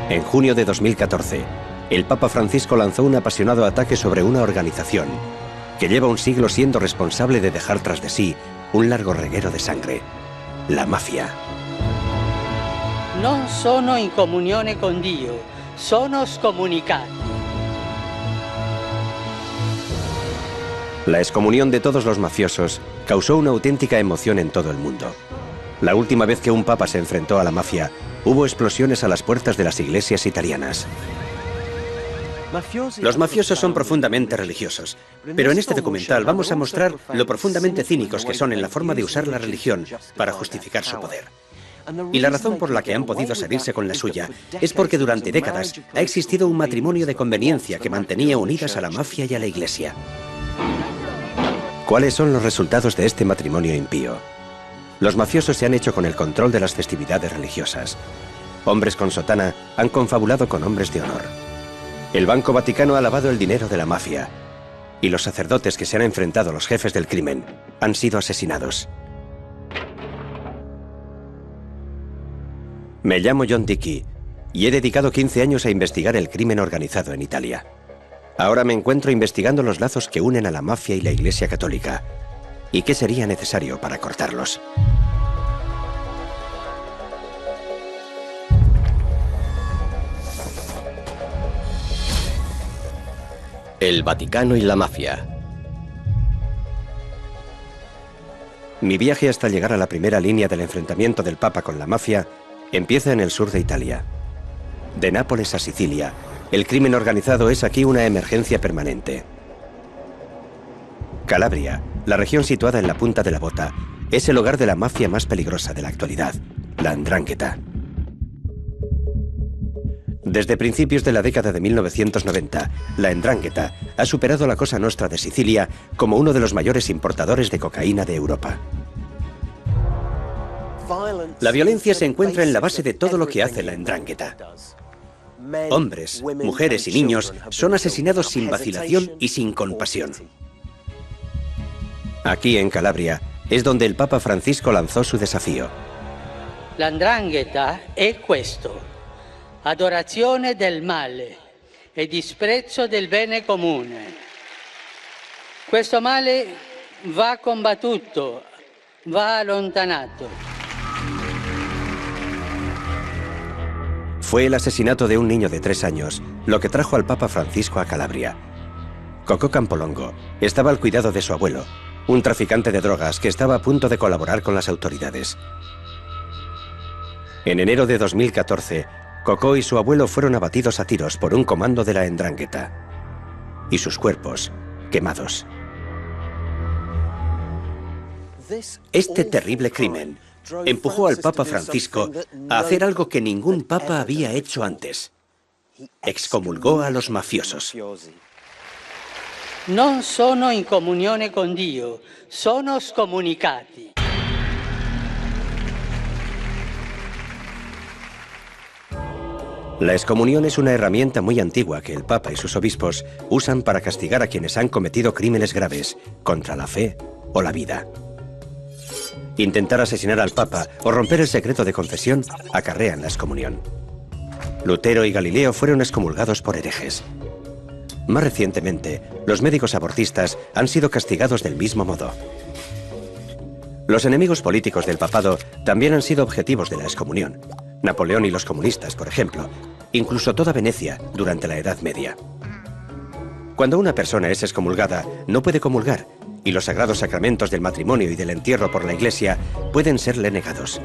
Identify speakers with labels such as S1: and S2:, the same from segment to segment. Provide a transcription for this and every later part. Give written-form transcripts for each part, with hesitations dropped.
S1: En junio de 2014, el Papa Francisco lanzó un apasionado ataque sobre una organización que lleva un siglo siendo responsable de dejar tras de sí un largo reguero de sangre: la mafia.
S2: Non sono in comunione con Dio, sono scomunicati.
S1: La excomunión de todos los mafiosos causó una auténtica emoción en todo el mundo. La última vez que un papa se enfrentó a la mafia, hubo explosiones a las puertas de las iglesias italianas.
S3: Los mafiosos son profundamente religiosos, pero en este documental vamos a mostrar lo profundamente cínicos que son en la forma de usar la religión para justificar su poder. Y la razón por la que han podido salirse con la suya es porque durante décadas ha existido un matrimonio de conveniencia que mantenía unidas a la mafia y a la iglesia.
S1: ¿Cuáles son los resultados de este matrimonio impío? Los mafiosos se han hecho con el control de las festividades religiosas. Hombres con sotana han confabulado con hombres de honor. El Banco Vaticano ha lavado el dinero de la mafia. Y los sacerdotes que se han enfrentado a los jefes del crimen han sido asesinados. Me llamo John Dickey y he dedicado 15 años a investigar el crimen organizado en Italia. Ahora me encuentro investigando los lazos que unen a la mafia y la Iglesia Católica y qué sería necesario para cortarlos.
S4: El Vaticano y la mafia.
S1: Mi viaje hasta llegar a la primera línea del enfrentamiento del Papa con la mafia empieza en el sur de Italia. De Nápoles a Sicilia, el crimen organizado es aquí una emergencia permanente. Calabria, la región situada en la punta de la bota, es el hogar de la mafia más peligrosa de la actualidad, la 'Ndrangheta. Desde principios de la década de 1990, la 'Ndrangheta ha superado la Cosa Nostra de Sicilia como uno de los mayores importadores de cocaína de Europa.
S3: La violencia se encuentra en la base de todo lo que hace la 'Ndrangheta. Hombres, mujeres y niños son asesinados sin vacilación y sin compasión.
S1: Aquí en Calabria es donde el Papa Francisco lanzó su desafío.
S2: La 'Ndrangheta è questo: adorazione del male e disprezzo del bene comune. Questo male va combattuto, va allontanato.
S1: Fue el asesinato de un niño de 3 años lo que trajo al Papa Francisco a Calabria. Cocò Campolongo estaba al cuidado de su abuelo, un traficante de drogas que estaba a punto de colaborar con las autoridades. En enero de 2014, Cocò y su abuelo fueron abatidos a tiros por un comando de la 'Ndrangheta y sus cuerpos quemados.
S3: Este terrible crimen empujó al Papa Francisco a hacer algo que ningún papa había hecho antes. Excomulgó a los mafiosos.
S2: Non sono in comunione con Dio, sono scomunicati.
S1: La excomunión es una herramienta muy antigua que el Papa y sus obispos usan para castigar a quienes han cometido crímenes graves contra la fe o la vida. Intentar asesinar al Papa o romper el secreto de confesión acarrean la excomunión. Lutero y Galileo fueron excomulgados por herejes. Más recientemente, los médicos abortistas han sido castigados del mismo modo. Los enemigos políticos del papado también han sido objetivos de la excomunión. Napoleón y los comunistas, por ejemplo, incluso toda Venecia durante la Edad Media. Cuando una persona es excomulgada, no puede comulgar, y los sagrados sacramentos del matrimonio y del entierro por la Iglesia pueden serle negados.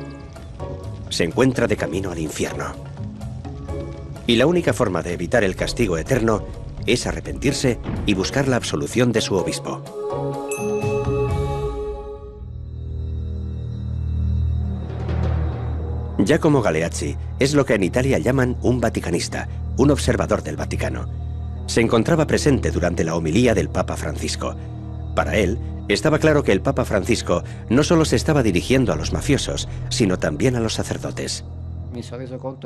S1: Se encuentra de camino al infierno. Y la única forma de evitar el castigo eterno es arrepentirse y buscar la absolución de su obispo. Giacomo Galeazzi es lo que en Italia llaman un vaticanista, un observador del Vaticano. Se encontraba presente durante la homilía del Papa Francisco. Para él, estaba claro que el Papa Francisco no solo se estaba dirigiendo a los mafiosos, sino también a los sacerdotes.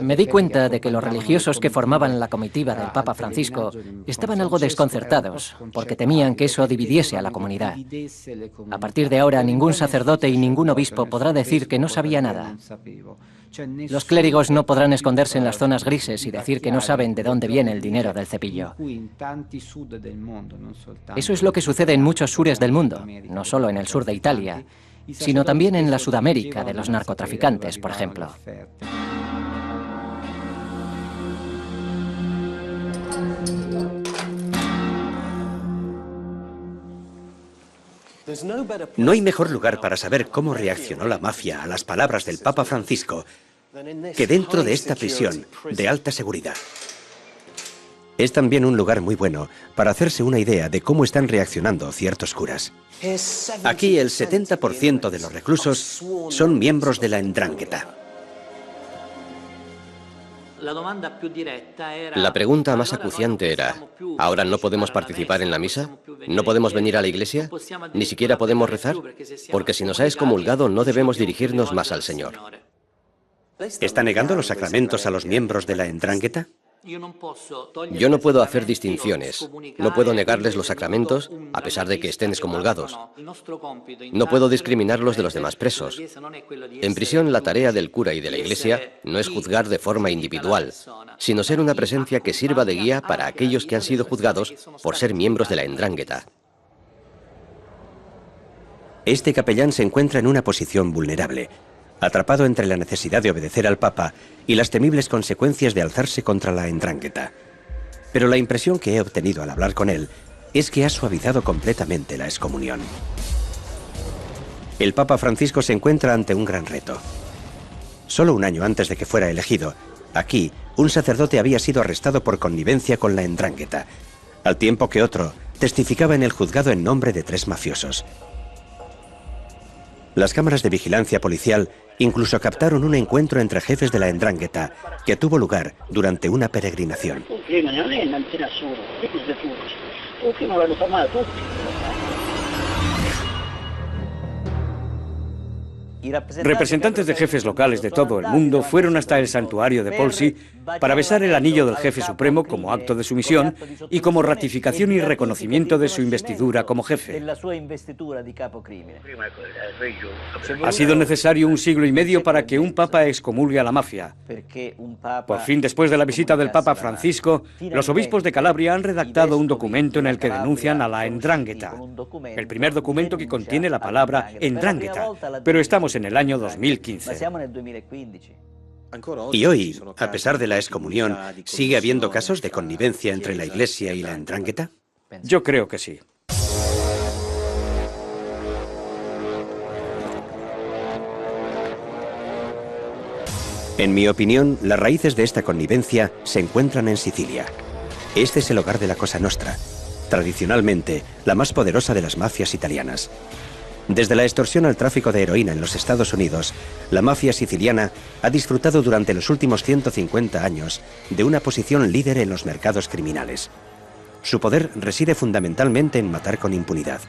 S5: Me di cuenta de que los religiosos que formaban la comitiva del Papa Francisco estaban algo desconcertados, porque temían que eso dividiese a la comunidad. A partir de ahora, ningún sacerdote y ningún obispo podrá decir que no sabía nada. Los clérigos no podrán esconderse en las zonas grises y decir que no saben de dónde viene el dinero del cepillo. Eso es lo que sucede en muchos sures del mundo, no solo en el sur de Italia, sino también en la Sudamérica de los narcotraficantes, por ejemplo.
S3: No hay mejor lugar para saber cómo reaccionó la mafia a las palabras del Papa Francisco que dentro de esta prisión de alta seguridad. Es también un lugar muy bueno para hacerse una idea de cómo están reaccionando ciertos curas. Aquí el 70% de los reclusos son miembros de la 'ndrangheta.
S4: La pregunta más acuciante era, ¿ahora no podemos participar en la misa? ¿No podemos venir a la iglesia? ¿Ni siquiera podemos rezar? Porque si nos ha excomulgado no debemos dirigirnos más al Señor.
S3: ¿Está negando los sacramentos a los miembros de la 'ndrangheta?
S4: Yo no puedo hacer distinciones. No puedo negarles los sacramentos a pesar de que estén excomulgados. No puedo discriminarlos de los demás presos. En prisión, la tarea del cura y de la iglesia no es juzgar de forma individual, sino ser una presencia que sirva de guía para aquellos que han sido juzgados por ser miembros de la 'ndrangheta.
S1: Este capellán se encuentra en una posición vulnerable, atrapado entre la necesidad de obedecer al Papa y las temibles consecuencias de alzarse contra la 'ndrangheta. Pero la impresión que he obtenido al hablar con él es que ha suavizado completamente la excomunión. El Papa Francisco se encuentra ante un gran reto. Solo un año antes de que fuera elegido, aquí, un sacerdote había sido arrestado por connivencia con la 'ndrangheta, al tiempo que otro testificaba en el juzgado en nombre de 3 mafiosos. Las cámaras de vigilancia policial incluso captaron un encuentro entre jefes de la 'ndrangheta que tuvo lugar durante una peregrinación.
S6: Representantes de jefes locales de todo el mundo fueron hasta el santuario de Polsi para besar el anillo del jefe supremo como acto de sumisión y como ratificación y reconocimiento de su investidura como jefe. Ha sido necesario 1 siglo y medio para que un papa excomulgue a la mafia. Por fin, después de la visita del Papa Francisco, los obispos de Calabria han redactado un documento en el que denuncian a la 'ndrangheta. El primer documento que contiene la palabra 'ndrangheta, pero estamos en el año 2015.
S3: Y hoy, a pesar de la excomunión, ¿sigue habiendo casos de connivencia entre la Iglesia y la 'ndrangheta?
S6: Yo creo que sí.
S1: En mi opinión, las raíces de esta connivencia se encuentran en Sicilia. Este es el hogar de la Cosa Nostra, tradicionalmente la más poderosa de las mafias italianas. Desde la extorsión al tráfico de heroína en los Estados Unidos, la mafia siciliana ha disfrutado durante los últimos 150 años de una posición líder en los mercados criminales. Su poder reside fundamentalmente en matar con impunidad.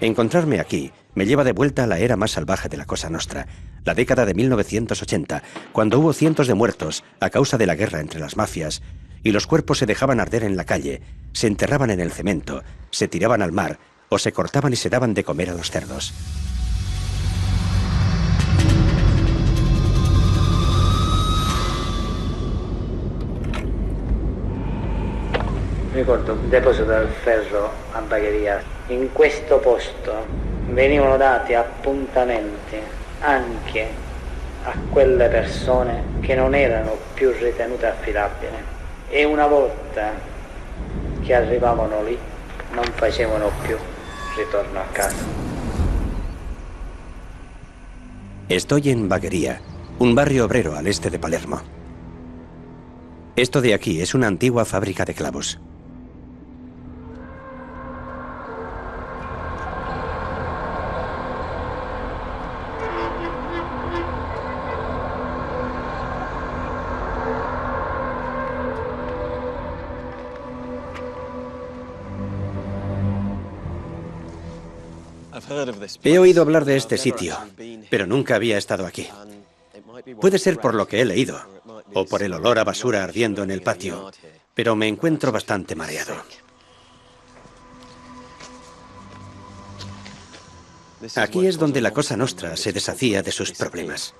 S1: Encontrarme aquí me lleva de vuelta a la era más salvaje de la Cosa Nostra, la década de 1980, cuando hubo cientos de muertos a causa de la guerra entre las mafias, y los cuerpos se dejaban arder en la calle, se enterraban en el cemento, se tiraban al mar, o se cortaban y se daban de comer a los cerdos.
S7: Ricordo un deposito del ferro a Bagheria. In questo posto venivano dati appuntamenti anche a quelle persone che non erano più ritenute affidabili. E una volta che arrivavano lì non facevano più ritorno a casa.
S1: Estoy en Bagheria, un barrio obrero al este de Palermo. Esto de aquí es una antigua fábrica de clavos.
S3: He oído hablar de este sitio, pero nunca había estado aquí. Puede ser por lo que he leído, o por el olor a basura ardiendo en el patio, pero me encuentro bastante mareado. Aquí es donde la Cosa Nostra se deshacía de sus problemas.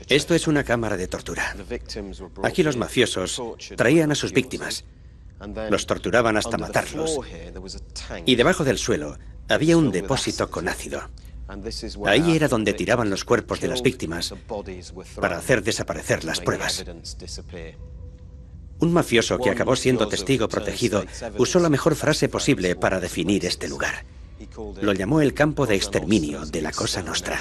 S3: Esto es una cámara de tortura. Aquí los mafiosos traían a sus víctimas, los torturaban hasta matarlos, y debajo del suelo había un depósito con ácido. Ahí era donde tiraban los cuerpos de las víctimas para hacer desaparecer las pruebas. Un mafioso que acabó siendo testigo protegido usó la mejor frase posible para definir este lugar. Lo llamó el campo de exterminio de la Cosa Nostra.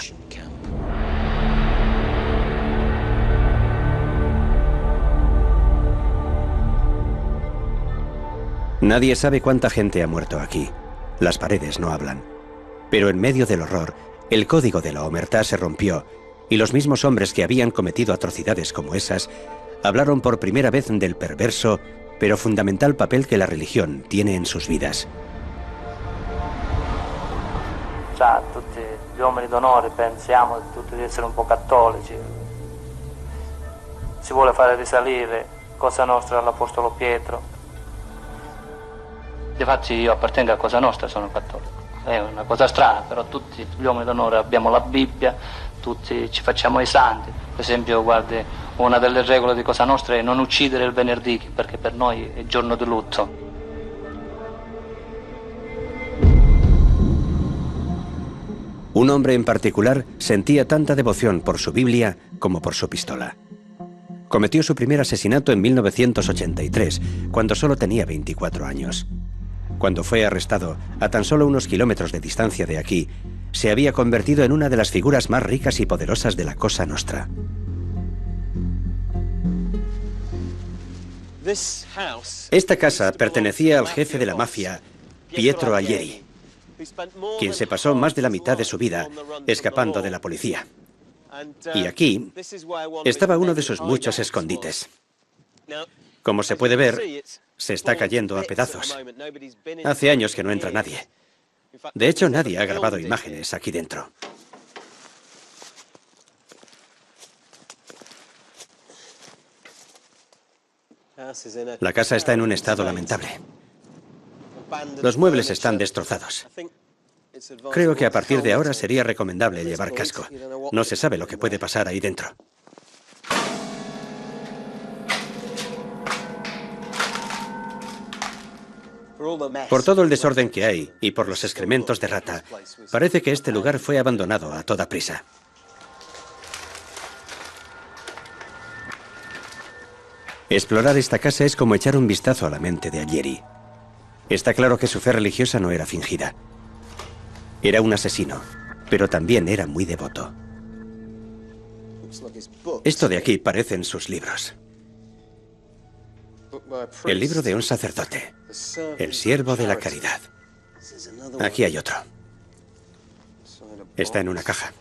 S3: Nadie sabe cuánta gente ha muerto aquí. Las paredes no hablan. Pero en medio del horror, el código de la omertá se rompió y los mismos hombres que habían cometido atrocidades como esas hablaron por primera vez del perverso pero fundamental papel que la religión tiene en sus vidas.
S8: Già, tutti gli uomini d'onore pensiamo tutti di essere un po' cattolici. Si vuole fare risalire Cosa Nostra all'Apostolo Pietro. Difatti io appartengo a Cosa Nostra, sono cattolico. È una cosa strana, però tutti gli uomini d'onore abbiamo la Bibbia, tutti ci facciamo i santi. Per esempio, guardi, una delle regole di Cosa Nostra è non uccidere il venerdì, perché per noi è giorno di lutto.
S3: Un hombre en particular sentía tanta devoción por su Biblia como por su pistola. Cometió su primer asesinato en 1983, cuando solo tenía 24 años. Cuando fue arrestado, a tan solo unos kilómetros de distancia de aquí, se había convertido en una de las figuras más ricas y poderosas de la Cosa Nostra. Esta casa pertenecía al jefe de la mafia, Pietro Aglieri, quien se pasó más de la mitad de su vida escapando de la policía. Y aquí estaba uno de sus muchos escondites. Como se puede ver, se está cayendo a pedazos. Hace años que no entra nadie. De hecho, nadie ha grabado imágenes aquí dentro. La casa está en un estado lamentable. Los muebles están destrozados. Creo que a partir de ahora sería recomendable llevar casco. No se sabe lo que puede pasar ahí dentro. Por todo el desorden que hay y por los excrementos de rata, parece que este lugar fue abandonado a toda prisa. Explorar esta casa es como echar un vistazo a la mente de Aglieri. Está claro que su fe religiosa no era fingida. Era un asesino, pero también era muy devoto. Esto de aquí parecen sus libros. El libro de un sacerdote, el siervo de la caridad. Aquí hay otro. Está en una caja.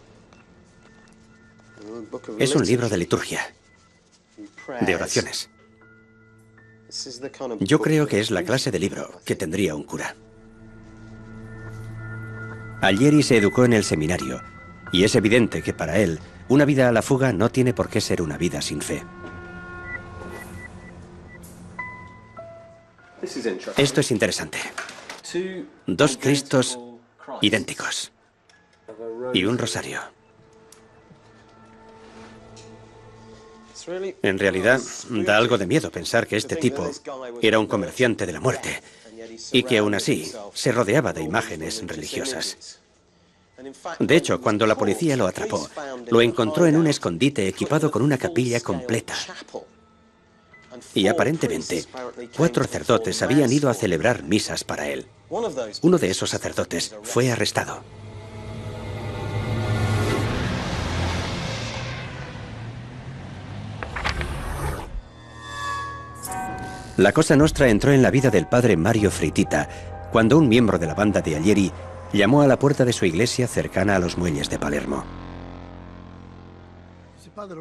S3: Es un libro de liturgia, de oraciones. Yo creo que es la clase de libro que tendría un cura. Aglieri se educó en el seminario, y es evidente que para él, una vida a la fuga no tiene por qué ser una vida sin fe. Esto es interesante. Dos Cristos idénticos. Y un rosario. En realidad, da algo de miedo pensar que este tipo era un comerciante de la muerte y que aún así se rodeaba de imágenes religiosas. De hecho, cuando la policía lo atrapó, lo encontró en un escondite equipado con una capilla completa. Y aparentemente, 4 sacerdotes habían ido a celebrar misas para él. Uno de esos sacerdotes fue arrestado. La Cosa Nostra entró en la vida del padre Mario Fritita cuando un miembro de la banda de Aglieri llamó a la puerta de su iglesia cercana a los muelles de Palermo.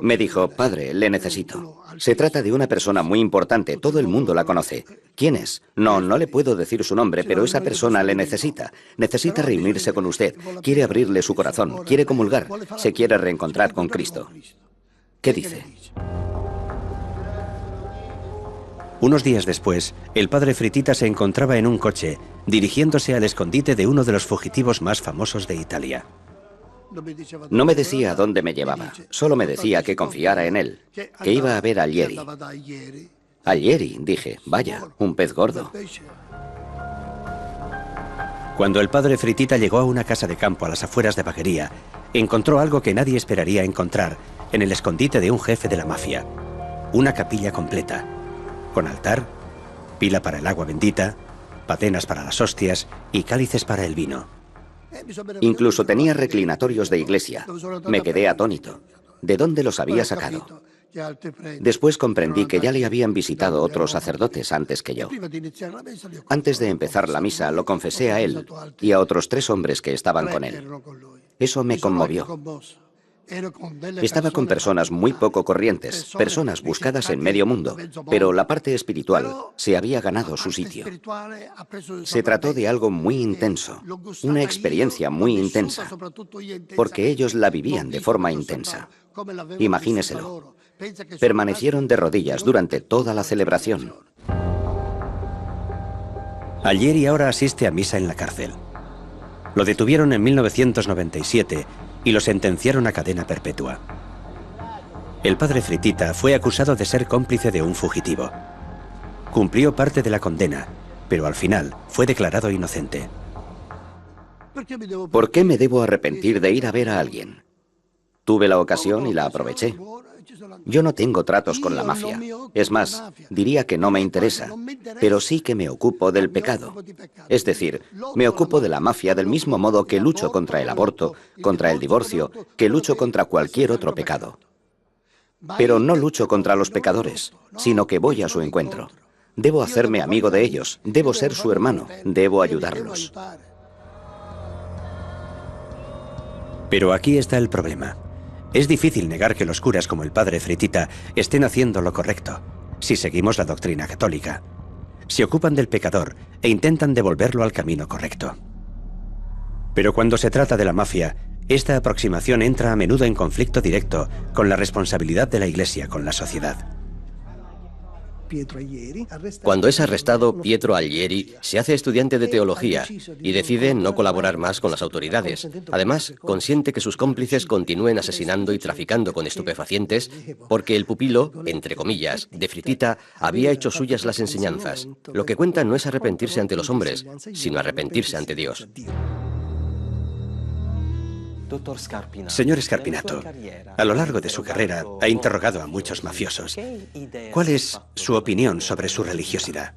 S9: Me dijo, padre, le necesito. Se trata de una persona muy importante, todo el mundo la conoce. ¿Quién es? No le puedo decir su nombre, pero esa persona le necesita. Necesita reunirse con usted, quiere abrirle su corazón, quiere comulgar, se quiere reencontrar con Cristo. ¿Qué dice?
S1: Unos días después, el padre Fritita se encontraba en un coche, dirigiéndose al escondite de uno de los fugitivos más famosos de Italia.
S9: No me decía a dónde me llevaba, solo me decía que confiara en él, que iba a ver a Allieri. Allieri, dije, vaya, un pez gordo.
S1: Cuando el padre Fritita llegó a una casa de campo a las afueras de Bagheria, encontró algo que nadie esperaría encontrar en el escondite de un jefe de la mafia. Una capilla completa, con altar, pila para el agua bendita, patenas para las hostias y cálices para el vino.
S9: Incluso tenía reclinatorios de iglesia. Me quedé atónito. ¿De dónde los había sacado? Después comprendí que ya le habían visitado otros sacerdotes antes que yo. Antes de empezar la misa lo confesé a él y a otros 3 hombres que estaban con él. Eso me conmovió. Estaba con personas muy poco corrientes, personas buscadas en medio mundo, pero la parte espiritual se había ganado su sitio. Se trató de algo muy intenso, una experiencia muy intensa, porque ellos la vivían de forma intensa. Imagíneselo. Permanecieron de rodillas durante toda la celebración.
S1: Allieri ahora asiste a misa en la cárcel. Lo detuvieron en 1997 y lo sentenciaron a cadena perpetua. El padre Fritita fue acusado de ser cómplice de un fugitivo. Cumplió parte de la condena, pero al final fue declarado inocente.
S9: ¿Por qué me debo arrepentir de ir a ver a alguien? Tuve la ocasión y la aproveché. Yo no tengo tratos con la mafia. Es más, diría que no me interesa, pero sí que me ocupo del pecado. Es decir, me ocupo de la mafia del mismo modo que lucho contra el aborto, contra el divorcio, que lucho contra cualquier otro pecado. Pero no lucho contra los pecadores, sino que voy a su encuentro. Debo hacerme amigo de ellos, debo ser su hermano, debo ayudarlos.
S1: Pero aquí está el problema. Es difícil negar que los curas como el padre Fritita estén haciendo lo correcto, si seguimos la doctrina católica. Se ocupan del pecador e intentan devolverlo al camino correcto. Pero cuando se trata de la mafia, esta aproximación entra a menudo en conflicto directo con la responsabilidad de la Iglesia con la sociedad.
S4: Cuando es arrestado, Pietro Allieri se hace estudiante de teología y decide no colaborar más con las autoridades. Además, consiente que sus cómplices continúen asesinando y traficando con estupefacientes porque el pupilo, entre comillas, de Fritita había hecho suyas las enseñanzas. Lo que cuenta no es arrepentirse ante los hombres, sino arrepentirse ante Dios.
S1: Señor Scarpinato, a lo largo de su carrera ha interrogado a muchos mafiosos. ¿Cuál es su opinión sobre su religiosidad?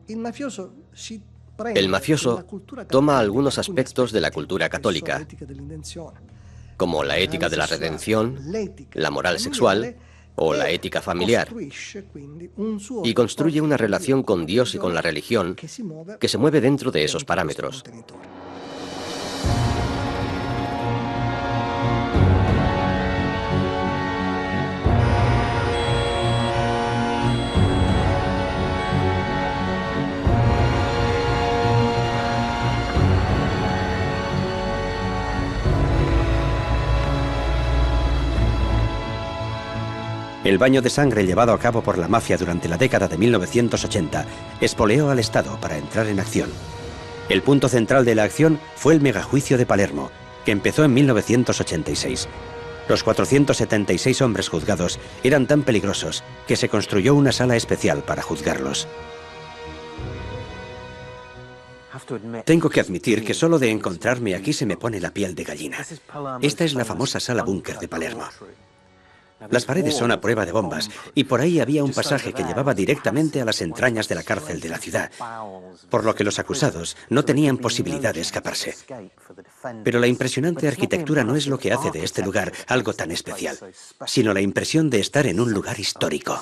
S4: El mafioso toma algunos aspectos de la cultura católica, como la ética de la redención, la moral sexual o la ética familiar, y construye una relación con Dios y con la religión que se mueve dentro de esos parámetros.
S1: El baño de sangre llevado a cabo por la mafia durante la década de 1980 espoleó al Estado para entrar en acción. El punto central de la acción fue el megajuicio de Palermo, que empezó en 1986. Los 476 hombres juzgados eran tan peligrosos que se construyó una sala especial para juzgarlos. Tengo que admitir que solo de encontrarme aquí se me pone la piel de gallina. Esta es la famosa sala búnker de Palermo. Las paredes son a prueba de bombas y por ahí había un pasaje que llevaba directamente a las entrañas de la cárcel de la ciudad, por lo que los acusados no tenían posibilidad de escaparse. Pero la impresionante arquitectura no es lo que hace de este lugar algo tan especial, sino la impresión de estar en un lugar histórico.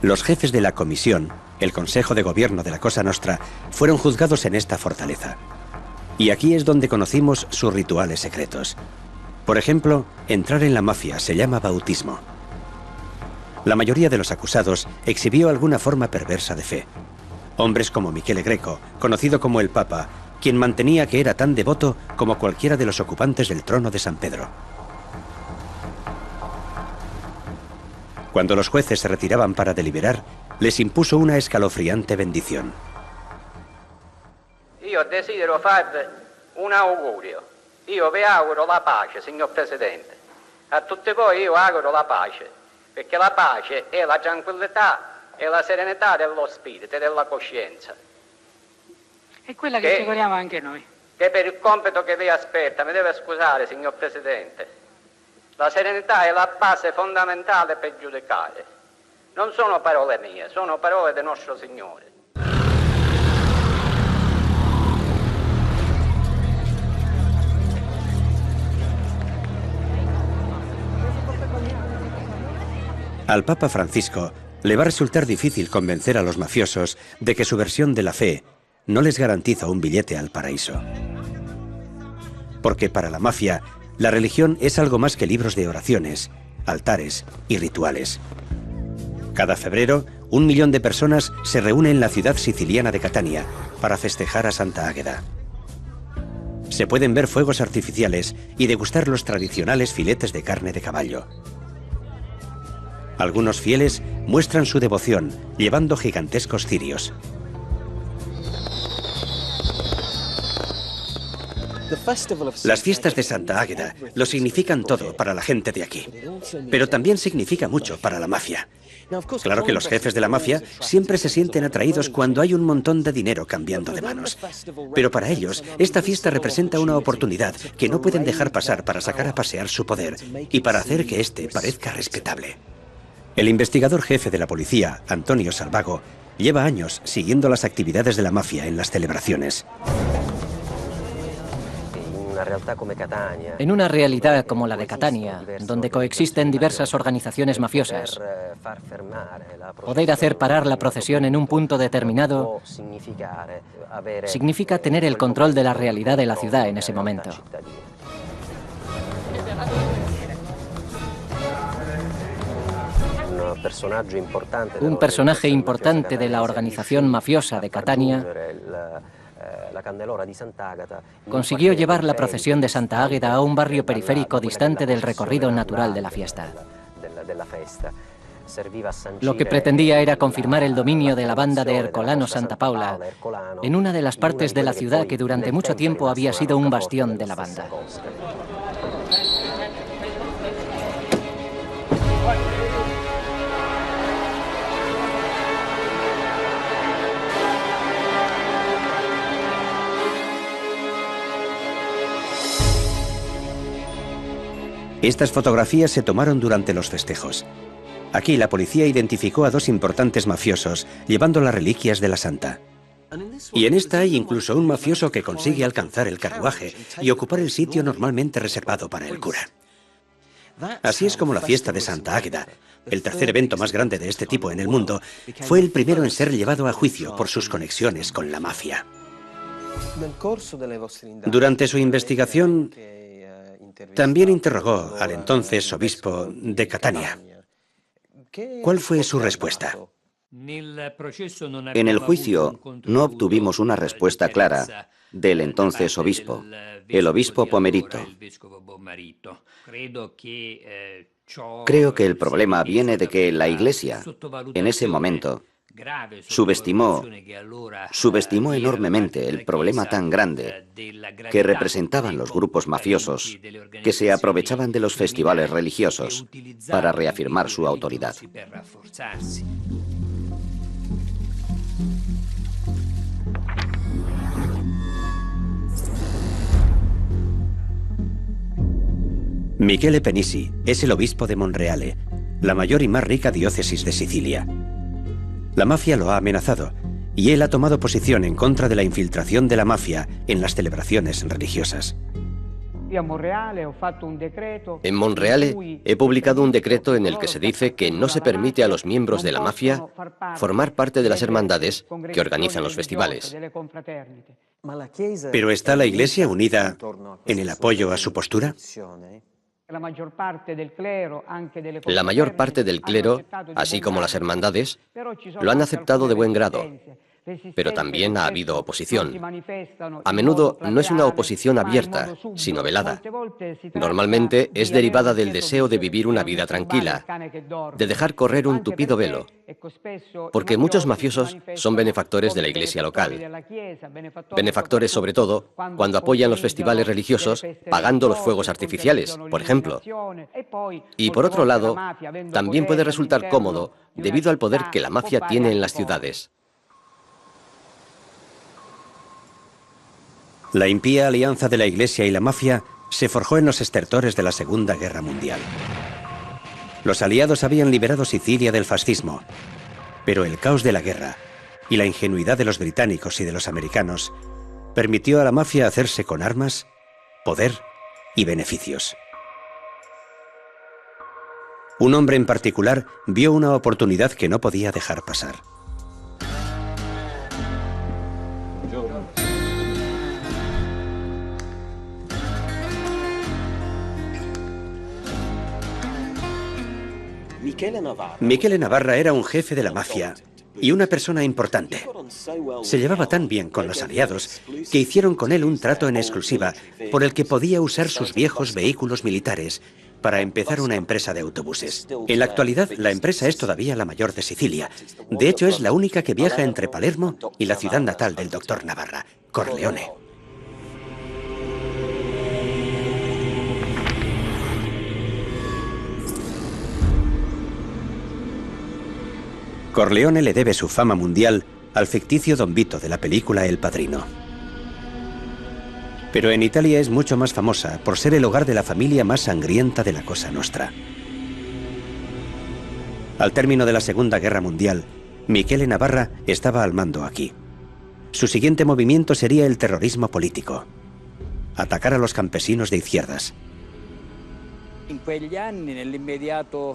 S1: Los jefes de la comisión, el Consejo de Gobierno de la Cosa Nostra, fueron juzgados en esta fortaleza. Y aquí es donde conocimos sus rituales secretos. Por ejemplo, entrar en la mafia se llama bautismo. La mayoría de los acusados exhibió alguna forma perversa de fe. Hombres como Michele Greco, conocido como el Papa, quien mantenía que era tan devoto como cualquiera de los ocupantes del trono de San Pedro. Cuando los jueces se retiraban para deliberar, les impuso una escalofriante bendición.
S10: Io desidero farvi un augurio. Io vi auguro la pace, signor Presidente. A tutti voi io auguro la pace, perché la pace è la tranquillità e la serenità dello spirito e della coscienza.
S2: È quella che ci auguriamo anche noi.
S10: Che per il compito che vi aspetta, mi deve scusare, signor Presidente, la serenità è la base fondamentale per giudicare. Non sono parole mie, sono parole del nostro Signore.
S1: Al Papa Francisco le va a resultar difícil convencer a los mafiosos de que su versión de la fe no les garantiza un billete al paraíso. Porque para la mafia, la religión es algo más que libros de oraciones, altares y rituales. Cada febrero, 1 millón de personas se reúnen en la ciudad siciliana de Catania para festejar a Santa Águeda. Se pueden ver fuegos artificiales y degustar los tradicionales filetes de carne de caballo. Algunos fieles muestran su devoción llevando gigantescos cirios. Las fiestas de Santa Águeda lo significan todo para la gente de aquí, pero también significa mucho para la mafia. Claro que los jefes de la mafia siempre se sienten atraídos cuando hay un montón de dinero cambiando de manos. Pero para ellos, esta fiesta representa una oportunidad que no pueden dejar pasar para sacar a pasear su poder y para hacer que éste parezca respetable. El investigador jefe de la policía, Antonio Salvago, lleva años siguiendo las actividades de la mafia en las celebraciones.
S5: En una realidad como la de Catania, donde coexisten diversas organizaciones mafiosas, poder hacer parar la procesión en un punto determinado significa tener el control de la realidad de la ciudad en ese momento. Un personaje importante de la organización mafiosa de Catania consiguió llevar la procesión de Santa Águeda a un barrio periférico distante del recorrido natural de la fiesta. Lo que pretendía era confirmar el dominio de la banda de Ercolano Santa Paula en una de las partes de la ciudad que durante mucho tiempo había sido un bastión de la banda.
S1: Estas fotografías se tomaron durante los festejos. Aquí la policía identificó a 2 importantes mafiosos llevando las reliquias de la santa. Y en esta hay incluso un mafioso que consigue alcanzar el carruaje y ocupar el sitio normalmente reservado para el cura. Así es como la fiesta de Santa Águeda, el tercer evento más grande de este tipo en el mundo, fue el primero en ser llevado a juicio por sus conexiones con la mafia. Durante su investigación, también interrogó al entonces obispo de Catania. ¿Cuál fue su respuesta?
S9: En el juicio no obtuvimos una respuesta clara del entonces obispo, el obispo Pomerito. Creo que el problema viene de que la Iglesia, en ese momento, subestimó enormemente el problema tan grande que representaban los grupos mafiosos que se aprovechaban de los festivales religiosos para reafirmar su autoridad.
S1: Michele Penisi es el obispo de Monreale, la mayor y más rica diócesis de Sicilia. La mafia lo ha amenazado y él ha tomado posición en contra de la infiltración de la mafia en las celebraciones religiosas.
S4: En Monreale he publicado un decreto en el que se dice que no se permite a los miembros de la mafia formar parte de las hermandades que organizan los festivales.
S1: ¿Pero está la Iglesia unida en el apoyo a su postura?
S4: La mayor parte del clero, así como las hermandades, lo han aceptado de buen grado. Pero también ha habido oposición. A menudo no es una oposición abierta, sino velada. Normalmente es derivada del deseo de vivir una vida tranquila, de dejar correr un tupido velo, porque muchos mafiosos son benefactores de la iglesia local. Benefactores sobre todo cuando apoyan los festivales religiosos pagando los fuegos artificiales, por ejemplo. Y por otro lado, también puede resultar cómodo debido al poder que la mafia tiene en las ciudades.
S1: La impía alianza de la Iglesia y la mafia se forjó en los estertores de la Segunda Guerra Mundial. Los aliados habían liberado Sicilia del fascismo, pero el caos de la guerra y la ingenuidad de los británicos y de los americanos permitió a la mafia hacerse con armas, poder y beneficios. Un hombre en particular vio una oportunidad que no podía dejar pasar. Michele Navarra era un jefe de la mafia y una persona importante. Se llevaba tan bien con los aliados que hicieron con él un trato en exclusiva por el que podía usar sus viejos vehículos militares para empezar una empresa de autobuses. En la actualidad, la empresa es todavía la mayor de Sicilia. De hecho, es la única que viaja entre Palermo y la ciudad natal del doctor Navarra, Corleone. Corleone le debe su fama mundial al ficticio Don Vito de la película El Padrino. Pero en Italia es mucho más famosa por ser el hogar de la familia más sangrienta de la Cosa Nostra. Al término de la Segunda Guerra Mundial, Michele Navarra estaba al mando aquí. Su siguiente movimiento sería el terrorismo político: atacar a los campesinos de izquierdas.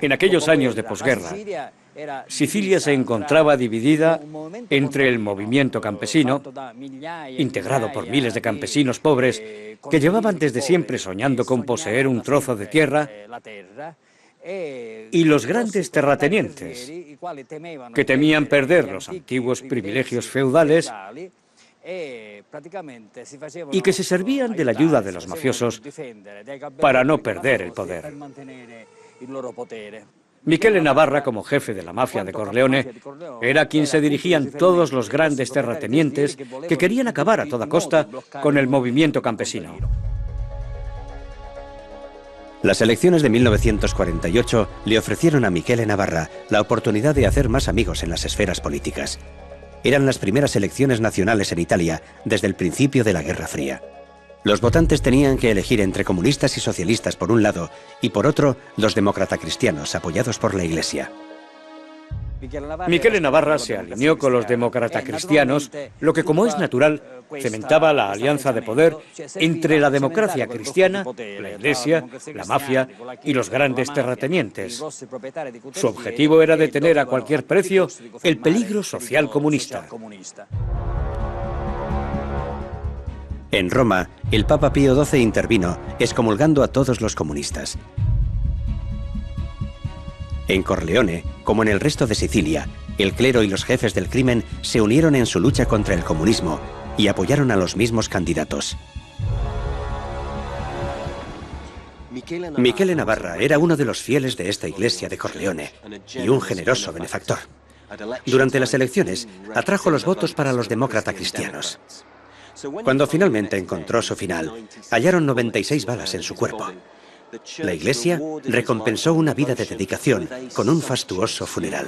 S6: En aquellos años de posguerra, Sicilia se encontraba dividida entre el movimiento campesino, integrado por miles de campesinos pobres que llevaban desde siempre soñando con poseer un trozo de tierra, y los grandes terratenientes, que temían perder los antiguos privilegios feudales y que se servían de la ayuda de los mafiosos para no perder el poder. Michele Navarra, como jefe de la mafia de Corleone, era a quien se dirigían todos los grandes terratenientes que querían acabar a toda costa con el movimiento campesino.
S1: Las elecciones de 1948 le ofrecieron a Michele Navarra la oportunidad de hacer más amigos en las esferas políticas. Eran las primeras elecciones nacionales en Italia desde el principio de la Guerra Fría. Los votantes tenían que elegir entre comunistas y socialistas por un lado y por otro los demócratas cristianos apoyados por la Iglesia.
S6: Michele Navarra se alineó con los demócratas cristianos, lo que, como es natural, cementaba la alianza de poder entre la democracia cristiana, la Iglesia, la mafia y los grandes terratenientes. Su objetivo era detener a cualquier precio el peligro social comunista.
S1: En Roma, el Papa Pío XII intervino, excomulgando a todos los comunistas. En Corleone, como en el resto de Sicilia, el clero y los jefes del crimen se unieron en su lucha contra el comunismo y apoyaron a los mismos candidatos. Michele Navarra era uno de los fieles de esta iglesia de Corleone y un generoso benefactor. Durante las elecciones, atrajo los votos para los demócratas cristianos. Cuando finalmente encontró su final, hallaron 96 balas en su cuerpo. La Iglesia recompensó una vida de dedicación con un fastuoso funeral.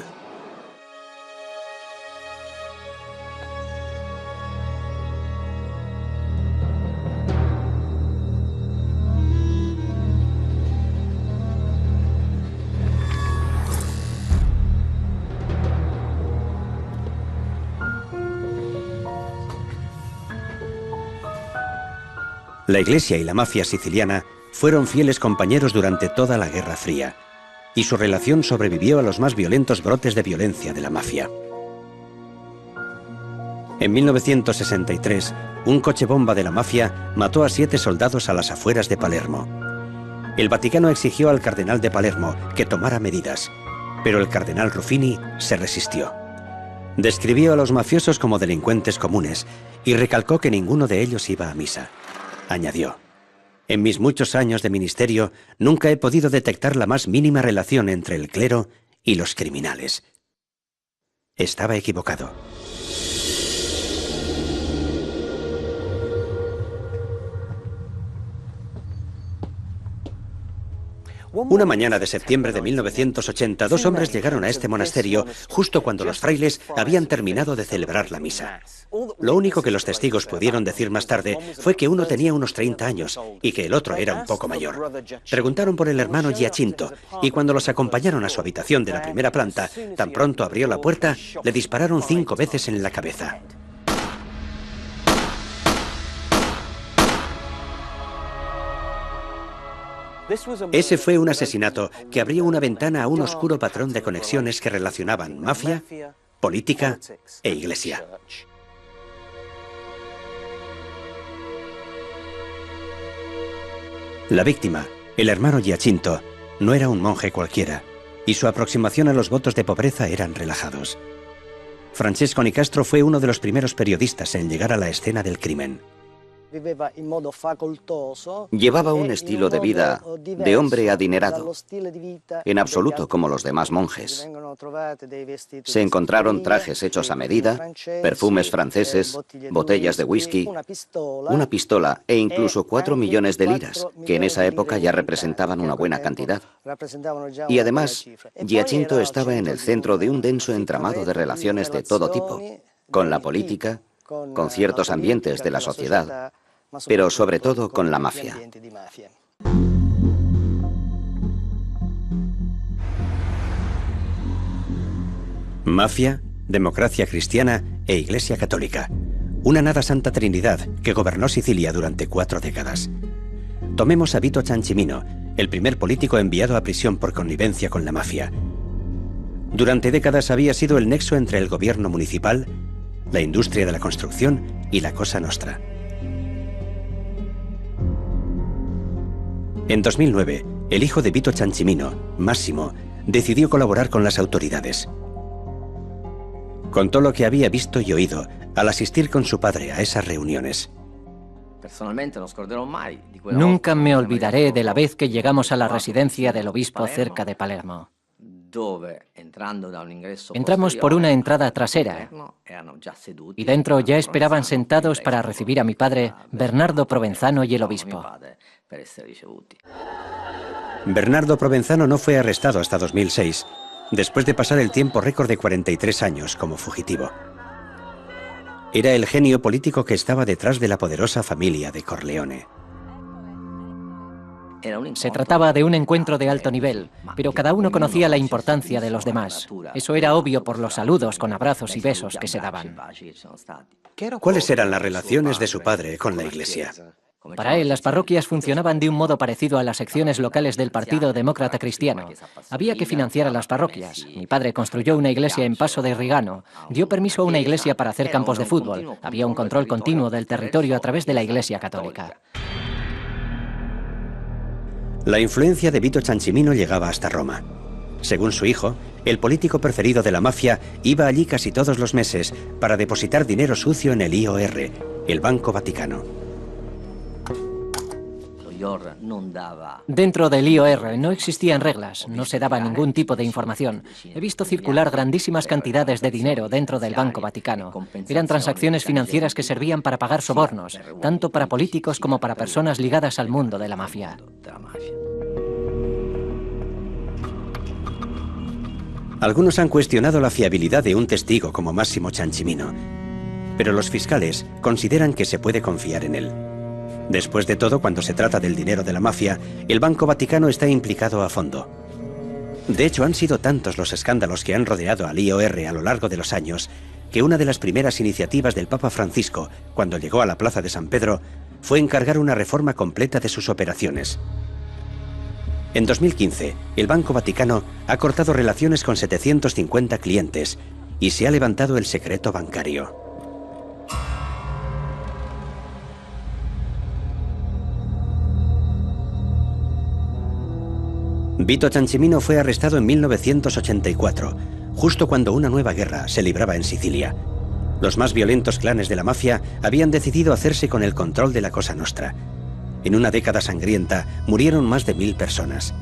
S1: La Iglesia y la mafia siciliana fueron fieles compañeros durante toda la Guerra Fría, y su relación sobrevivió a los más violentos brotes de violencia de la mafia. En 1963, un coche bomba de la mafia mató a 7 soldados a las afueras de Palermo. El Vaticano exigió al cardenal de Palermo que tomara medidas, pero el cardenal Ruffini se resistió. Describió a los mafiosos como delincuentes comunes y recalcó que ninguno de ellos iba a misa. Añadió: en mis muchos años de ministerio nunca he podido detectar la más mínima relación entre el clero y los criminales. Estaba equivocado. Una mañana de septiembre de 1980, 2 hombres llegaron a este monasterio justo cuando los frailes habían terminado de celebrar la misa. Lo único que los testigos pudieron decir más tarde fue que uno tenía unos 30 años y que el otro era un poco mayor. Preguntaron por el hermano Giacinto y cuando los acompañaron a su habitación de la primera planta, tan pronto abrió la puerta, le dispararon 5 veces en la cabeza. Ese fue un asesinato que abrió una ventana a un oscuro patrón de conexiones que relacionaban mafia, política e iglesia. La víctima, el hermano Giacinto, no era un monje cualquiera, y su aproximación a los votos de pobreza eran relajados. Francesco Nicastro fue uno de los primeros periodistas en llegar a la escena del crimen.
S9: Llevaba un estilo de vida de hombre adinerado, en absoluto como los demás monjes. Se encontraron trajes hechos a medida, perfumes franceses, botellas de whisky, una pistola e incluso 4 millones de liras, que en esa época ya representaban una buena cantidad. Y además, Giacinto estaba en el centro de un denso entramado de relaciones de todo tipo, con la política, con ciertos ambientes de la sociedad, pero sobre todo con la mafia.
S1: Mafia, democracia cristiana e Iglesia católica. Una nada santa trinidad que gobernó Sicilia durante 4 décadas. Tomemos a Vito Ciancimino, el primer político enviado a prisión por connivencia con la mafia. Durante décadas había sido el nexo entre el gobierno municipal, la industria de la construcción y la Cosa Nostra. En 2009, el hijo de Vito Ciancimino, Massimo, decidió colaborar con las autoridades. Contó lo que había visto y oído al asistir con su padre a esas reuniones.
S5: Nunca me olvidaré de la vez que llegamos a la residencia del obispo cerca de Palermo. Entramos por una entrada trasera y dentro ya esperaban sentados para recibir a mi padre, Bernardo Provenzano y el obispo.
S1: Bernardo Provenzano no fue arrestado hasta 2006, después de pasar el tiempo récord de 43 años como fugitivo. Era el genio político que estaba detrás de la poderosa familia de Corleone.
S5: Se trataba de un encuentro de alto nivel, pero cada uno conocía la importancia de los demás. Eso era obvio por los saludos con abrazos y besos que se daban.
S1: ¿Cuáles eran las relaciones de su padre con la Iglesia?
S5: Para él, las parroquias funcionaban de un modo parecido a las secciones locales del Partido Demócrata Cristiano. Había que financiar a las parroquias. Mi padre construyó una iglesia en Paso de Rigano, dio permiso a una iglesia para hacer campos de fútbol. Había un control continuo del territorio a través de la Iglesia Católica.
S1: La influencia de Vito Ciancimino llegaba hasta Roma. Según su hijo, el político preferido de la mafia iba allí casi todos los meses para depositar dinero sucio en el IOR, el Banco Vaticano.
S5: Dentro del IOR no existían reglas, no se daba ningún tipo de información. He visto circular grandísimas cantidades de dinero dentro del Banco Vaticano. Eran transacciones financieras que servían para pagar sobornos, tanto para políticos como para personas ligadas al mundo de la mafia.
S1: Algunos han cuestionado la fiabilidad de un testigo como Massimo Ciancimino, pero los fiscales consideran que se puede confiar en él. Después de todo, cuando se trata del dinero de la mafia, el Banco Vaticano está implicado a fondo. De hecho, han sido tantos los escándalos que han rodeado al IOR a lo largo de los años, que una de las primeras iniciativas del Papa Francisco, cuando llegó a la Plaza de San Pedro, fue encargar una reforma completa de sus operaciones. En 2015, el Banco Vaticano ha cortado relaciones con 750 clientes y se ha levantado el secreto bancario. Vito Ciancimino fue arrestado en 1984, justo cuando una nueva guerra se libraba en Sicilia. Los más violentos clanes de la mafia habían decidido hacerse con el control de la Cosa Nostra. En una década sangrienta murieron más de 1000 personas.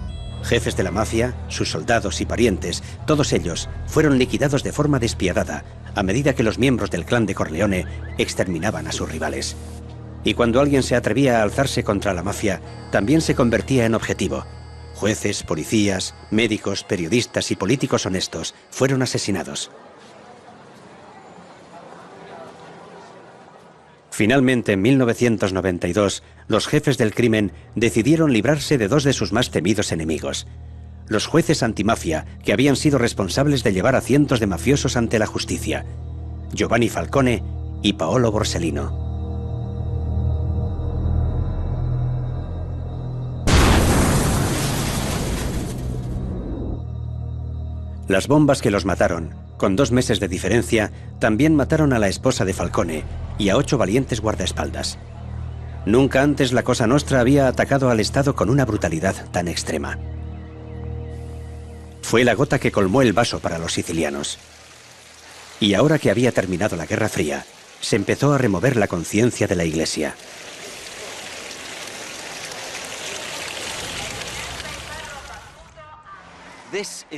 S1: Jefes de la mafia, sus soldados y parientes, todos ellos fueron liquidados de forma despiadada a medida que los miembros del clan de Corleone exterminaban a sus rivales. Y cuando alguien se atrevía a alzarse contra la mafia, también se convertía en objetivo. Jueces, policías, médicos, periodistas y políticos honestos fueron asesinados. Finalmente, en 1992, los jefes del crimen decidieron librarse de dos de sus más temidos enemigos: los jueces antimafia que habían sido responsables de llevar a cientos de mafiosos ante la justicia, Giovanni Falcone y Paolo Borsellino. Las bombas que los mataron, con 2 meses de diferencia, también mataron a la esposa de Falcone y a 8 valientes guardaespaldas. Nunca antes la Cosa Nostra había atacado al Estado con una brutalidad tan extrema. Fue la gota que colmó el vaso para los sicilianos. Y ahora que había terminado la Guerra Fría, se empezó a remover la conciencia de la Iglesia.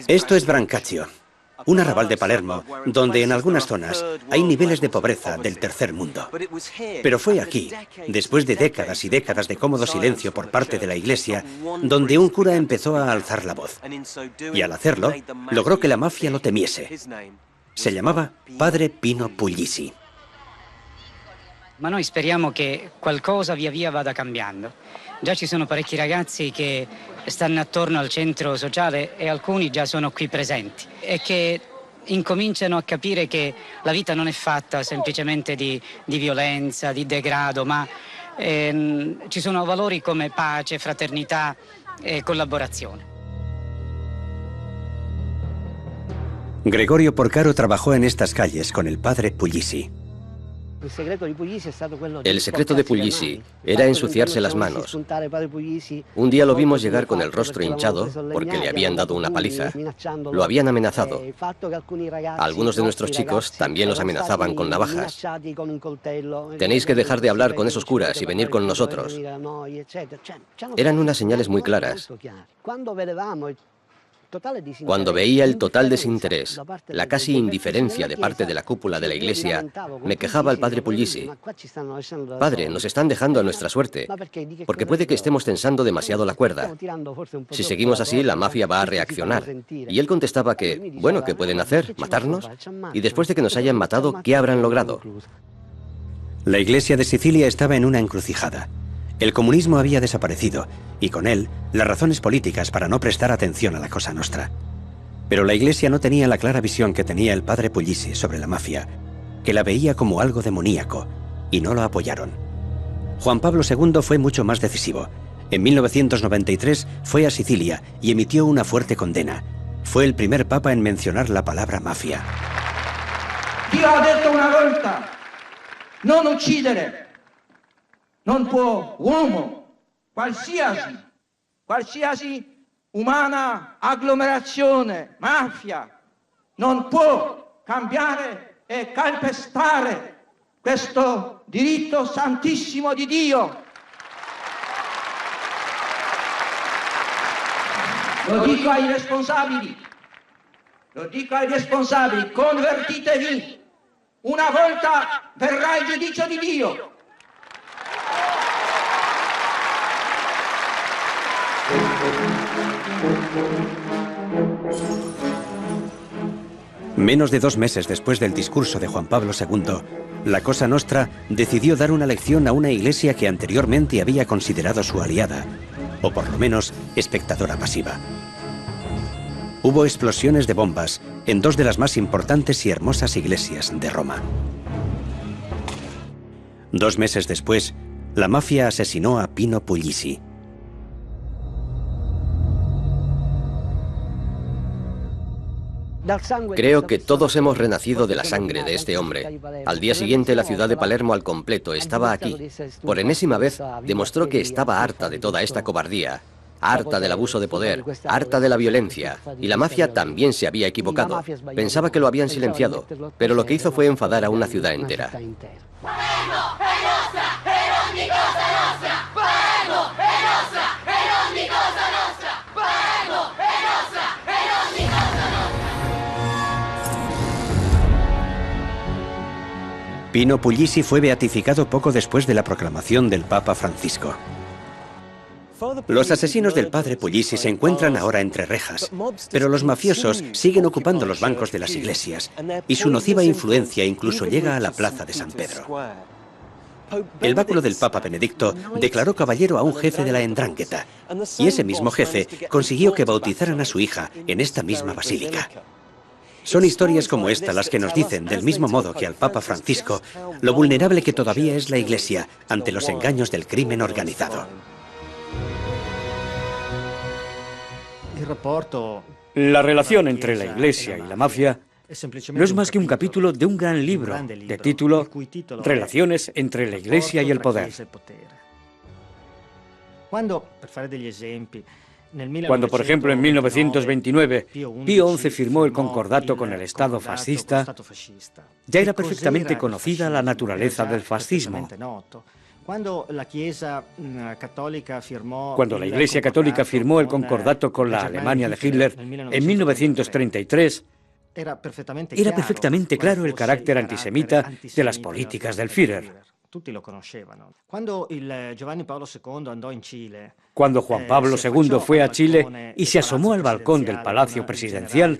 S1: Esto es Brancaccio, un arrabal de Palermo, donde en algunas zonas hay niveles de pobreza del tercer mundo. Pero fue aquí, después de décadas y décadas de cómodo silencio por parte de la Iglesia, donde un cura empezó a alzar la voz. Y al hacerlo, logró que la mafia lo temiese. Se llamaba Padre Pino Puglisi.
S11: Ma noi speriamo che qualcosa via via vada cambiando. Già ci sono parecchi ragazzi che stanno attorno al centro sociale e alcuni già sono qui presenti e che incominciano a capire che la vita non è fatta semplicemente di violenza, di degrado, ma ci sono valori come pace, fraternità e collaborazione.
S1: Gregorio Porcaro trabajó en estas calles con el padre Puglisi.
S4: El secreto de Puglisi era ensuciarse las manos. Un día lo vimos llegar con el rostro hinchado porque le habían dado una paliza. Lo habían amenazado. Algunos de nuestros chicos también los amenazaban con navajas. Tenéis que dejar de hablar con esos curas y venir con nosotros. Eran unas señales muy claras. Cuando veía el total desinterés, la casi indiferencia de parte de la cúpula de la Iglesia, me quejaba al padre Puglisi. Padre, nos están dejando a nuestra suerte, porque puede que estemos tensando demasiado la cuerda. Si seguimos así, la mafia va a reaccionar. Y él contestaba que, bueno, ¿qué pueden hacer? ¿Matarnos? Y después de que nos hayan matado, ¿qué habrán logrado?
S1: La Iglesia de Sicilia estaba en una encrucijada. El comunismo había desaparecido, y con él, las razones políticas para no prestar atención a la Cosa Nostra. Pero la Iglesia no tenía la clara visión que tenía el padre Puglisi sobre la mafia, que la veía como algo demoníaco, y no lo apoyaron. Juan Pablo II fue mucho más decisivo. En 1993 fue a Sicilia y emitió una fuerte condena. Fue el primer papa en mencionar la palabra mafia.
S12: Dio ha detto una volta, non uccidere. Non può uomo, qualsiasi umana agglomerazione, mafia, non può cambiare e calpestare questo diritto santissimo di Dio. Lo dico ai responsabili, convertitevi, una volta verrà il giudizio di Dio.
S1: Menos de 2 meses después del discurso de Juan Pablo II, la Cosa Nostra decidió dar una lección a una iglesia que anteriormente había considerado su aliada, o por lo menos espectadora pasiva. Hubo explosiones de bombas en 2 de las más importantes y hermosas iglesias de Roma. 2 meses después, la mafia asesinó a Pino Puglisi.
S4: Creo que todos hemos renacido de la sangre de este hombre. Al día siguiente, la ciudad de Palermo al completo estaba aquí. Por enésima vez, demostró que estaba harta de toda esta cobardía harta del abuso de poder, harta de la violencia. Y la mafia también se había equivocado. Pensaba que lo habían silenciado, pero lo que hizo fue enfadar a una ciudad entera.
S1: Pino Puglisi fue beatificado poco después de la proclamación del Papa Francisco. Los asesinos del padre Puglisi se encuentran ahora entre rejas, pero los mafiosos siguen ocupando los bancos de las iglesias y su nociva influencia incluso llega a la plaza de San Pedro. El báculo del Papa Benedicto declaró caballero a un jefe de la 'ndrangheta y ese mismo jefe consiguió que bautizaran a su hija en esta misma basílica. Son historias como esta las que nos dicen, del mismo modo que al Papa Francisco, lo vulnerable que todavía es la Iglesia ante los engaños del crimen organizado.
S6: La relación entre la Iglesia y la mafia no es más que un capítulo de un gran libro de título Relaciones entre la Iglesia y el poder. Cuando, por ejemplo, en 1929 Pío XI firmó el concordato con el Estado fascista, ya era perfectamente conocida la naturaleza del fascismo. Cuando la Iglesia Católica firmó el concordato con la Alemania de Hitler en 1933, era perfectamente claro el carácter antisemita de las políticas del Führer. Cuando Juan Pablo II fue a Chile y se asomó al balcón del Palacio Presidencial,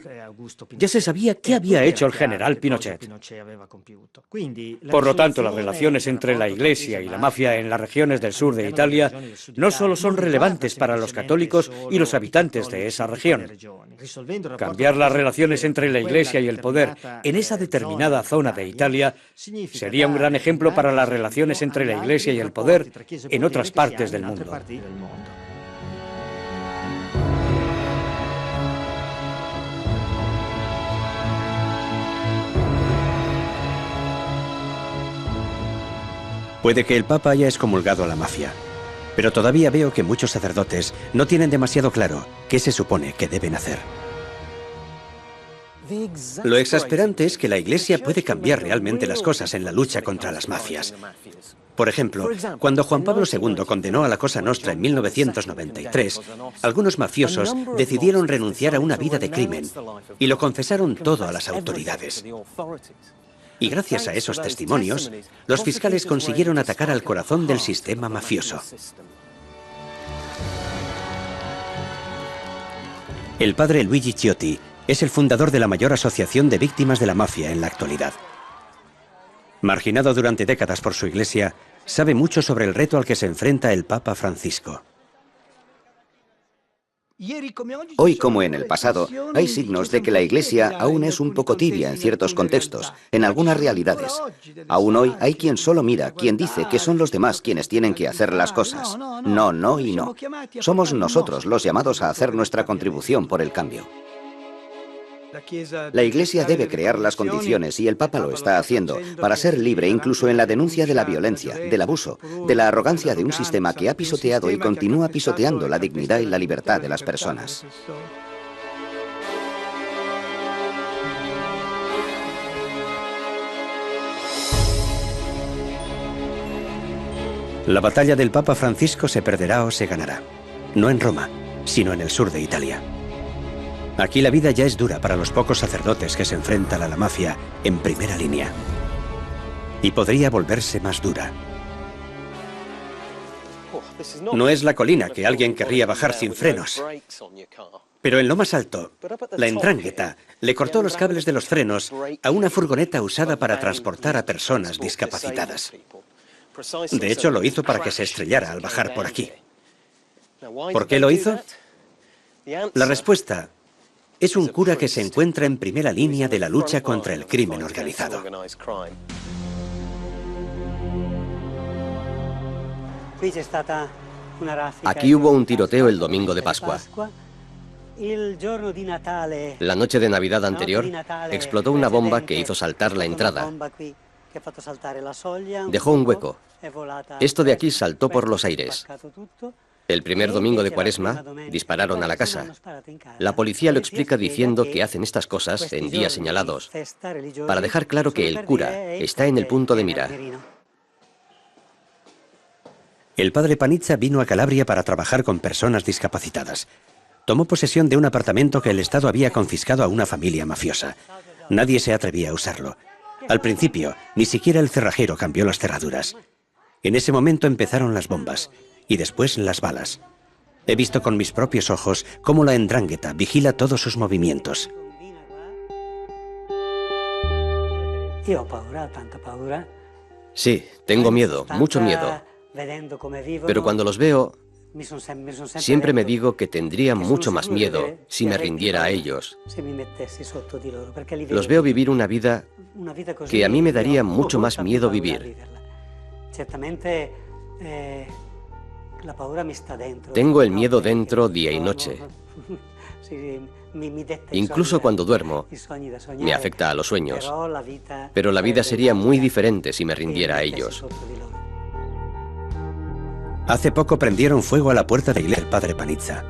S6: ya se sabía qué había hecho el general Pinochet. Por lo tanto, las relaciones entre la Iglesia y la mafia en las regiones del sur de Italia no solo son relevantes para los católicos y los habitantes de esa región. Cambiar las relaciones entre la Iglesia y el poder en esa determinada zona de Italia sería un gran ejemplo para las relaciones entre la Iglesia y el poder en otras partes del mundo.
S1: Puede que el Papa haya excomulgado a la mafia, pero todavía veo que muchos sacerdotes no tienen demasiado claro qué se supone que deben hacer. Lo exasperante es que la Iglesia puede cambiar realmente las cosas en la lucha contra las mafias. Por ejemplo, cuando Juan Pablo II condenó a la Cosa Nostra en 1993, algunos mafiosos decidieron renunciar a una vida de crimen y lo confesaron todo a las autoridades. Y gracias a esos testimonios, los fiscales consiguieron atacar al corazón del sistema mafioso. El padre Luigi Ciotti es el fundador de la mayor asociación de víctimas de la mafia en la actualidad. Marginado durante décadas por su iglesia, sabe mucho sobre el reto al que se enfrenta el Papa Francisco.
S9: Hoy, como en el pasado, hay signos de que la Iglesia aún es un poco tibia en ciertos contextos, en algunas realidades. Aún hoy hay quien solo mira, quien dice que son los demás quienes tienen que hacer las cosas. No, no y no. Somos nosotros los llamados a hacer nuestra contribución por el cambio. La Iglesia debe crear las condiciones, y el Papa lo está haciendo, para ser libre incluso en la denuncia de la violencia, del abuso, de la arrogancia de un sistema que ha pisoteado y continúa pisoteando la dignidad y la libertad de las personas.
S1: La batalla del Papa Francisco se perderá o se ganará. No en Roma, sino en el sur de Italia. Aquí la vida ya es dura para los pocos sacerdotes que se enfrentan a la mafia en primera línea. Y podría volverse más dura. No es la colina que alguien querría bajar sin frenos. Pero en lo más alto, la 'ndrangheta le cortó los cables de los frenos a una furgoneta usada para transportar a personas discapacitadas. De hecho, lo hizo para que se estrellara al bajar por aquí. ¿Por qué lo hizo? La respuesta es un cura que se encuentra en primera línea de la lucha contra el crimen organizado.
S4: Aquí hubo un tiroteo el domingo de Pascua. La noche de Navidad anterior, explotó una bomba que hizo saltar la entrada. Dejó un hueco. Esto de aquí saltó por los aires. El primer domingo de Cuaresma dispararon a la casa. La policía lo explica diciendo que hacen estas cosas en días señalados para dejar claro que el cura está en el punto de mira.
S1: El padre Panizza vino a Calabria para trabajar con personas discapacitadas. Tomó posesión de un apartamento que el Estado había confiscado a una familia mafiosa. Nadie se atrevía a usarlo. Al principio, ni siquiera el cerrajero cambió las cerraduras. En ese momento empezaron las bombas y después las balas. He visto con mis propios ojos cómo la 'ndrangheta vigila todos sus movimientos.
S4: Sí, tengo miedo, mucho miedo. Pero cuando los veo, siempre me digo que tendría mucho más miedo si me rindiera a ellos. Los veo vivir una vida que a mí me daría mucho más miedo vivir. Tengo el miedo dentro día y noche. Incluso cuando duermo, me afecta a los sueños. Pero la vida sería muy diferente si me rindiera a ellos.
S1: Hace poco prendieron fuego a la puerta de la iglesia del padre Panizza.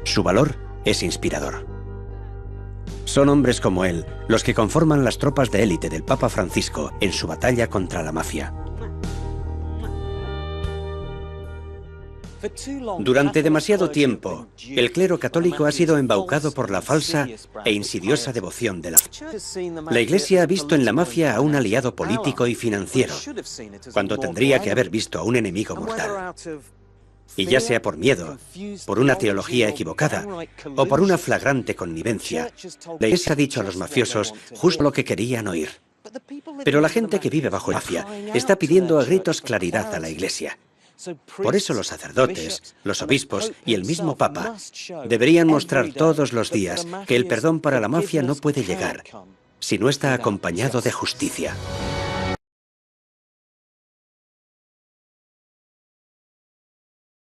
S1: Su valor es inspirador. Son hombres como él los que conforman las tropas de élite del Papa Francisco en su batalla contra la mafia. Durante demasiado tiempo, el clero católico ha sido embaucado por la falsa e insidiosa devoción de la fe. La Iglesia ha visto en la mafia a un aliado político y financiero, cuando tendría que haber visto a un enemigo mortal. Y ya sea por miedo, por una teología equivocada o por una flagrante connivencia, la Iglesia ha dicho a los mafiosos justo lo que querían oír. Pero la gente que vive bajo la mafia está pidiendo a gritos claridad a la Iglesia. Por eso los sacerdotes, los obispos y el mismo Papa deberían mostrar todos los días que el perdón para la mafia no puede llegar si no está acompañado de justicia.